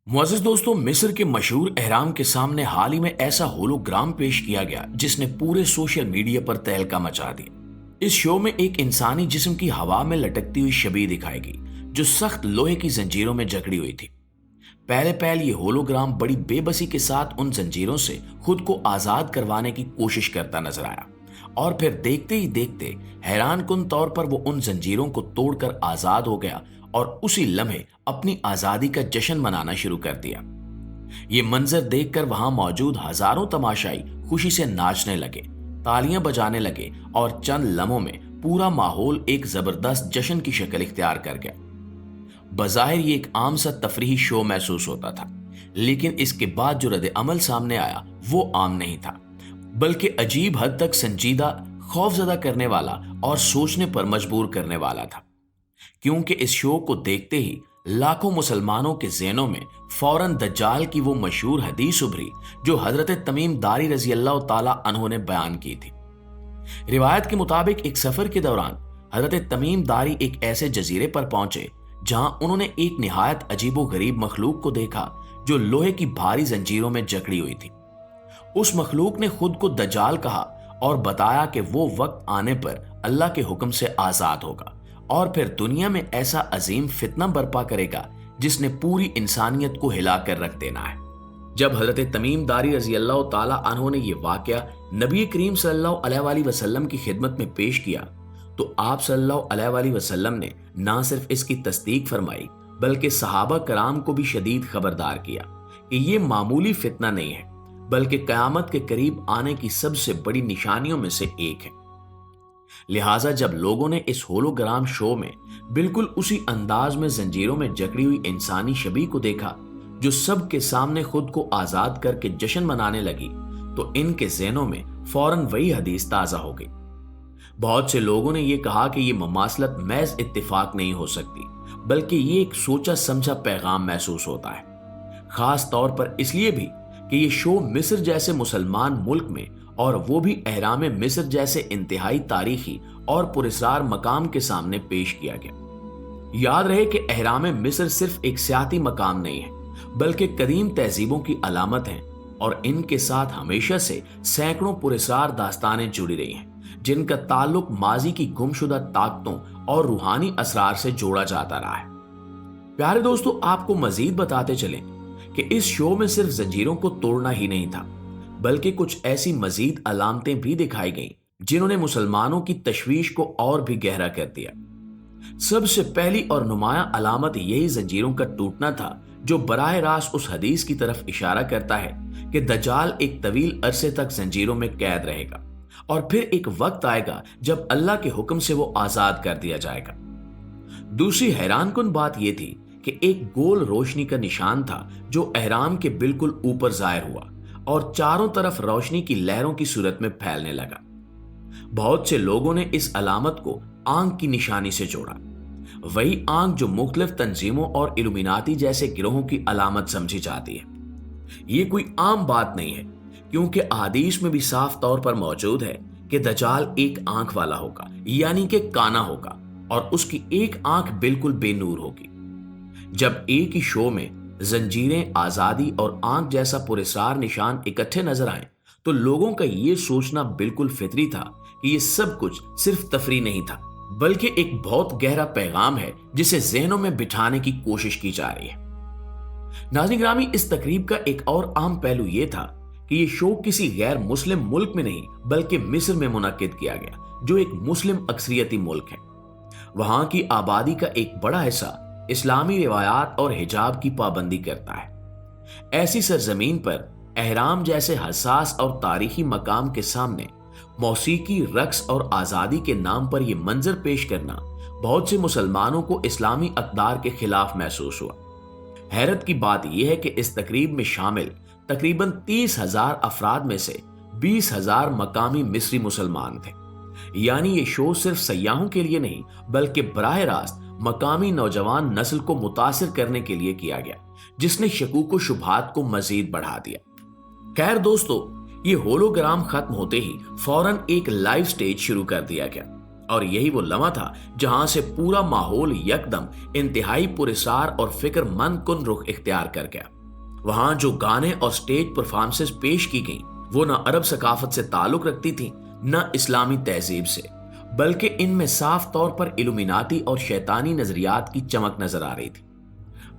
मुअज़्ज़िज़ दोस्तों, मिस्र के मशहूर एहराम के सामने हाल ही में ऐसा होलोग्राम पेश किया गया जिसने पूरे सोशल मीडिया पर तहलका मचा दिया। इस शो में एक इंसानी जिस्म की हवा में लटकती हुई छवि दिखाई गई जो सख्त लोहे की जंजीरों में जकड़ी हुई थी। पहले पहल ये होलोग्राम बड़ी बेबसी के साथ उन जंजीरों से खुद को आजाद करवाने की कोशिश करता नजर आया और फिर देखते ही देखते हैरानकुन तौर पर वो उन जंजीरों को तोड़कर आजाद हो गया और उसी लम्हे अपनी आजादी का जश्न मनाना शुरू कर दिया। ये मंजर देखकर वहां मौजूद हजारों तमाशाई खुशी से नाचने लगे, तालियां बजाने लगे और चंद लम्हों में पूरा माहौल एक जबरदस्त जश्न की शक्ल इख्तियार कर गया। बज़ाहिर ये एक आम सा तफरीही शो महसूस होता था, लेकिन इसके बाद जो रद्द अमल सामने आया वो आम नहीं था, बल्कि अजीब हद तक संजीदा, खौफजदा करने वाला और सोचने पर मजबूर करने वाला था। क्योंकि इस शो को देखते ही लाखों मुसलमानों के ज़हनों में फौरन दज्जाल की वो मशहूर हदीस उभरी जो हजरत तमीम दारी रजी अल्लाह ताला अन्हो ने बयान की थी। रिवायत के मुताबिक एक सफर के दौरान हजरत तमीम दारी एक ऐसे जजीरे पर पहुंचे जहां उन्होंने एक निहायत अजीबो गरीब मखलूक को देखा जो लोहे की भारी जंजीरों में जकड़ी हुई थी। उस मखलूक ने खुद को दज्जाल कहा और बताया कि वो वक्त आने पर अल्लाह के हुक्म से आजाद होगा और फिर दुनिया में ऐसा अजीम फितना बर्पा करेगा जिसने पूरी इंसानियत को हिलाकर रख देना है। जब हजरत तमीम दारी रजी अल्लाह ताला अन्हो ने यह वाकया नबी करीम सल्लल्लाहु अलैहि वसल्लम की खिदमत में पेश किया तो आप सल्लल्लाहु अलैहि वसल्लम ने ना सिर्फ इसकी तस्दीक फरमाई बल्कि सहाबा कराम को भी शदीद खबरदार किया कि यह मामूली फितना नहीं है बल्कि कयामत के करीब आने की सबसे बड़ी निशानियों में से एक है। लिहाजा जब लोगों ने इस होलोग्राम शो में बिल्कुल उसी अंदाज में जंजीरों में जकड़ी हुई इंसानी छवि को देखा जो सबके सामने खुद को आजाद करके जश्न मनाने लगी तो इनके ज़हनों में फौरन वही हदीस ताजा हो गई। बहुत से लोगों ने यह कहा कि यह ममासलत महज इत्तेफाक नहीं हो सकती बल्कि ये एक सोचा समझा पैगाम महसूस होता है, खास तौर पर इसलिए भी कि ये शो मिस्र जैसे मुसलमान मुल्क में और वो भी एहराम मिस्र जैसे इंतहाई तारीखी और पुरस्कार मकाम के सामने पेश किया गया। याद रहे कि एहराम मिस्र सिर्फ एक सियाती मकाम नहीं है बल्कि कदीम तहजीबों की अलामत है और इनके साथ हमेशा से सैकड़ों पुरस्कार दास्तानें जुड़ी रही हैं जिनका ताल्लुक माजी की गुमशुदा ताकतों और रूहानी असरार से जोड़ा जाता रहा है। प्यारे दोस्तों, आपको मजीद बताते चलें कि इस शो में सिर्फ जंजीरों को तोड़ना ही नहीं था बल्कि कुछ ऐसी मजीद अलामतें भी दिखाई गईं जिन्होंने मुसलमानों की तशवीश को और भी गहरा कर दिया। सबसे पहली और नुमाया अलामत यही जंजीरों का टूटना था जो बराह रास्त उस हदीस की तरफ इशारा करता है कि दज्जाल एक तवील अरसे तक जंजीरों में कैद रहेगा और फिर एक वक्त आएगा जब अल्लाह के हुक्म से वो आजाद कर दिया जाएगा। दूसरी हैरानकुन बात यह थी कि एक गोल रोशनी का निशान था जो एहराम के बिल्कुल ऊपर जाहिर हुआ और चारों तरफ रोशनी की लहरों की सूरत में फैलने लगा। बहुत से लोगों ने इस अलामत को आंख की निशानी से जोड़ा, वही आंख जो मुख्तलिफ तंजीमों और इल्यूमिनाती जैसे गिरोहों की अलामत समझी जाती है। ये कोई आम बात नहीं है क्योंकि अहादीस में भी साफ तौर पर मौजूद है कि दज्जाल एक आंख वाला होगा, यानी कि काना होगा और उसकी एक आंख बिल्कुल बेनूर होगी। जब एक ही शो में जंजीरें, आजादी और आंख जैसा पुरस्कार निशान इकट्ठे नजर आए तो लोगों का यह सोचना बिल्कुल फितरी था कि यह सब कुछ सिर्फ तफरी नहीं था बल्कि एक बहुत गहरा पैगाम है जिसे ज़हनों में बिठाने की कोशिश की जा रही है। नाज़रीन गिरामी, इस तकरीब का एक और अहम पहलू यह था कि यह शो किसी गैर मुस्लिम मुल्क में नहीं बल्कि मिस्र में मुनक्किद किया गया जो एक मुस्लिम अक्सरियती मुल्क है। वहां की आबादी का एक बड़ा हिस्सा इस्लामी रिवायात और हिजाब की पाबंदी करता है। ऐसी सरजमीन पर एहराम जैसे हसास और तारीखी मकाम के सामने मौसीकी, रक्स और आजादी के नाम पर यह मंजर पेश करना बहुत से मुसलमानों को इस्लामी अक़दार के खिलाफ महसूस हुआ। हैरत की बात यह है कि इस तकरीब में शामिल तकरीबन 30,000 अफराद में से 20,000 मकामी मिस्री मुसलमान थे। यानी ये शो सिर्फ सयाहों के लिए नहीं बल्कि बराह रास्त मकामी नौजवान नस्ल को मुतासिर करने के लिए किया गया, जिसने शकूक व शुबहात को मजीद बढ़ा दिया। खैर दोस्तों, ये होलोग्राम खत्म होते ही फौरन एक लाइव स्टेज शुरू कर दिया गया और यही वो लम्हा था जहां से पूरा माहौल यकदम इंतहाई पुरस्कार और फिक्र मंद कुन रुख इख्तियार कर गया। वहां जो गाने और स्टेज परफॉर्मेंसेस पेश की गई वो न अरब सकाफत से ताल्लुक रखती थी न इस्लामी तहजीब से, बल्कि इनमें साफ तौर पर इल्यूमिनाती और शैतानी नजरियात की चमक नजर आ रही थी।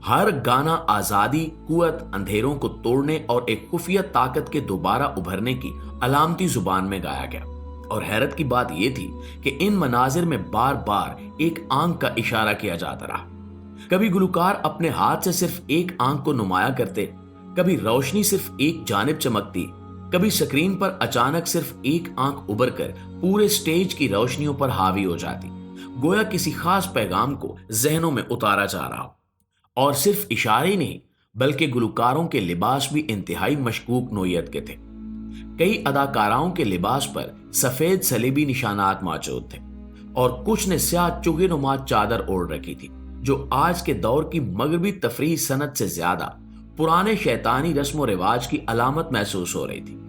हर गाना आजादी, कुव्वत, अंधेरों को तोड़ने और एक खुफिया ताकत के दोबारा उभरने की अलामती जुबान में गाया गया। और हैरत की बात यह थी कि इन मनाजिर में बार बार एक आंख का इशारा किया जाता रहा। कभी गुलकार अपने हाथ से सिर्फ एक आंख को नुमाया करते, कभी रोशनी सिर्फ एक जानिब चमकती, कभी स्क्रीन पर अचानक सिर्फ एक आंख उभर कर पूरे स्टेज की रोशनियों पर हावी हो जाती, गोया किसी खास पैगाम को जहनों में उतारा जा रहा हो। और सिर्फ इशारे ही नहीं बल्कि गुलकारों के लिबास भी इंतहाई मशकूक नोयत के थे। कई अदाकाराओं के लिबास पर सफेद सलीबी निशानात मौजूद थे और कुछ ने स्याह चुगेनुमा चादर ओढ़ रखी थी, जो आज के दौर की मगरबी तफरीह सनत से ज्यादा पुराने शैतानी रस्म व रिवाज की अलामत महसूस हो रही थी।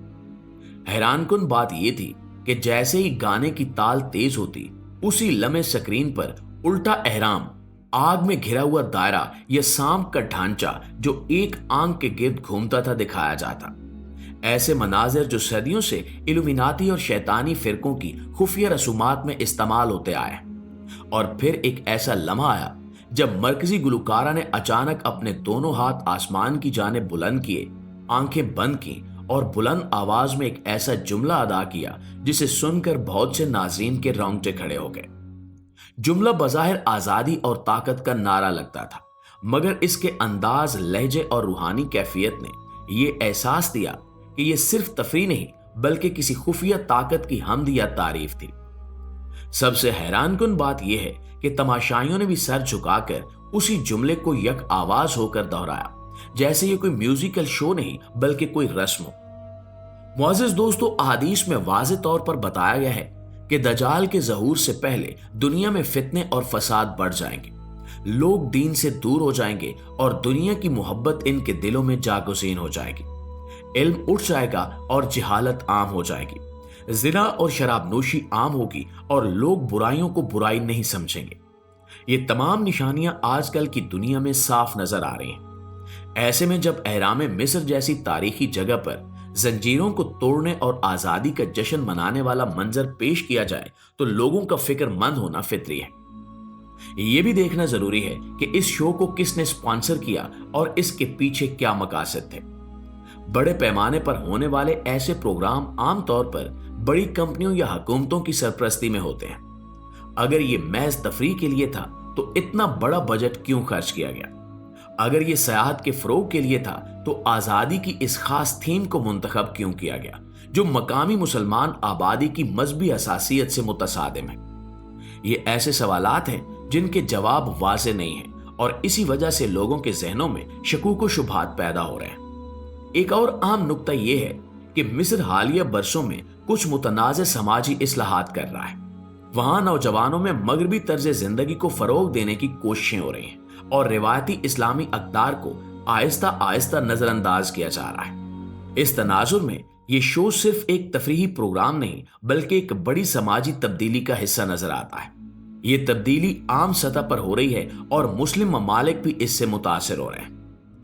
हैरानकुन बात यह थी कि जैसे ही गाने की ताल तेज होती, उसी लम्हे स्क्रीन पर उल्टा एहराम, आग में घिरा हुआ दायरा या सांप का ढांचा जो एक आंख के गिर्द घूमता था दिखाया जाता। ऐसे मनाजिर जो सदियों से इल्यूमिनाती और शैतानी फिरकों की खुफिया रसूमात में इस्तेमाल होते आए। और फिर एक ऐसा लम्हा आया जब मरकजी गुलकारा ने अचानक अपने दोनों हाथ आसमान की जानिब बुलंद किए, आंखें बंद की और बुलंद आवाज में एक ऐसा जुमला अदा किया जिसे सुनकर बहुत से नाज़रीन के रोंगटे खड़े हो गए। जुमला बज़ाहिर आजादी और ताकत का नारा लगता था, मगर इसके अंदाज, लहजे और रूहानी कैफियत ने यह एहसास दिया कि यह सिर्फ तफरीह नहीं बल्कि किसी खुफिया ताकत की हमद या तारीफ थी। सबसे हैरानकुन बात यह है कि तमाशाइयों ने भी सर झुकाकर उसी जुमले को यक आवाज होकर दोहराया, जैसे ये कोई म्यूजिकल शो नहीं बल्कि कोई रस्म हो। मुअज़्ज़िज़ दोस्तों, अहादीस में वाज़ेह तौर पर बताया गया है कि दज्जाल के ज़हूर से पहले दुनिया में फितने और फसाद बढ़ जाएंगे, लोग दीन से दूर हो जाएंगे और दुनिया की मोहब्बत इनके दिलों में जागुज़ीन हो जाएगी, इल्म उठ जाएगा और जिहालत आम हो जाएगी, ज़िना और शराब नोशी आम होगी और लोग बुराइयों को बुराई नहीं समझेंगे। ये तमाम निशानियां आजकल की दुनिया में साफ नजर आ रही हैं। ऐसे में जब एहराम मिस्र जैसी तारीखी जगह पर जंजीरों को तोड़ने और आजादी का जश्न मनाने वाला मंजर पेश किया जाए तो लोगों का फिक्रमंद होना फितरी है। यह भी देखना जरूरी है कि इस शो को किसने स्पॉन्सर किया और इसके पीछे क्या मकासद थे। बड़े पैमाने पर होने वाले ऐसे प्रोग्राम आमतौर पर बड़ी कंपनियों या हुकूमतों की सरपरस्ती में होते हैं। अगर ये महज तफरीह के लिए था तो इतना बड़ा बजट क्यों खर्च किया गया? अगर ये सयाहत के फरोग के लिए था तो आजादी की इस खास थीम को मुंतखब क्यों किया गया जो मकामी मुसलमान आबादी की मजहबी हसासियत से मुतसादिम है? ये ऐसे सवालात हैं जिनके जवाब वाज़े नहीं है और इसी वजह से लोगों के जहनों में शकूक व शुबहात पैदा हो रहे हैं। एक और आम नुक्ता यह है कि मिस्र हालिया बरसों में कुछ मुतनाज़े समाजी इस्लाहात कर रहा है। वहां नौजवानों में मगरबी तर्ज जिंदगी को फरोग देने की कोशिशें हो रही हैं और रिवायती इस्लामी अक़दार को आहिस्ता आहिस्ता नजरअंदाज किया जा रहा है। इस तनाजुर में यह शो सिर्फ एक तफरीही प्रोग्राम नहीं बल्कि एक बड़ी समाजी तब्दीली का हिस्सा नजर आता है। ये तब्दीली आम सतह पर हो रही है और मुस्लिम ममालिक भी इससे मुतासिर हो रहे हैं।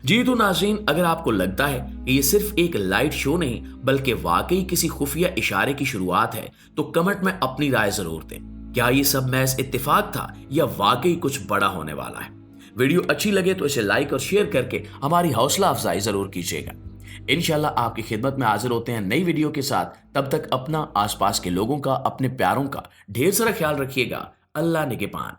जी तो नाज़रीन, अगर आपको लगता है कि ये सिर्फ एक लाइट शो नहीं बल्कि वाकई किसी खुफिया इशारे की शुरुआत है तो कमेंट में अपनी राय जरूर दें। क्या ये सब महज इत्तेफाक था या वाकई कुछ बड़ा होने वाला है? वीडियो अच्छी लगे तो इसे लाइक और शेयर करके हमारी हौसला अफजाई जरूर कीजिएगा। इंशाल्लाह आपकी खिदमत में हाजिर होते हैं नई वीडियो के साथ। तब तक अपना, आसपास के लोगों का, अपने प्यारों का ढेर सारा ख्याल रखिएगा। अल्लाह निगहबान।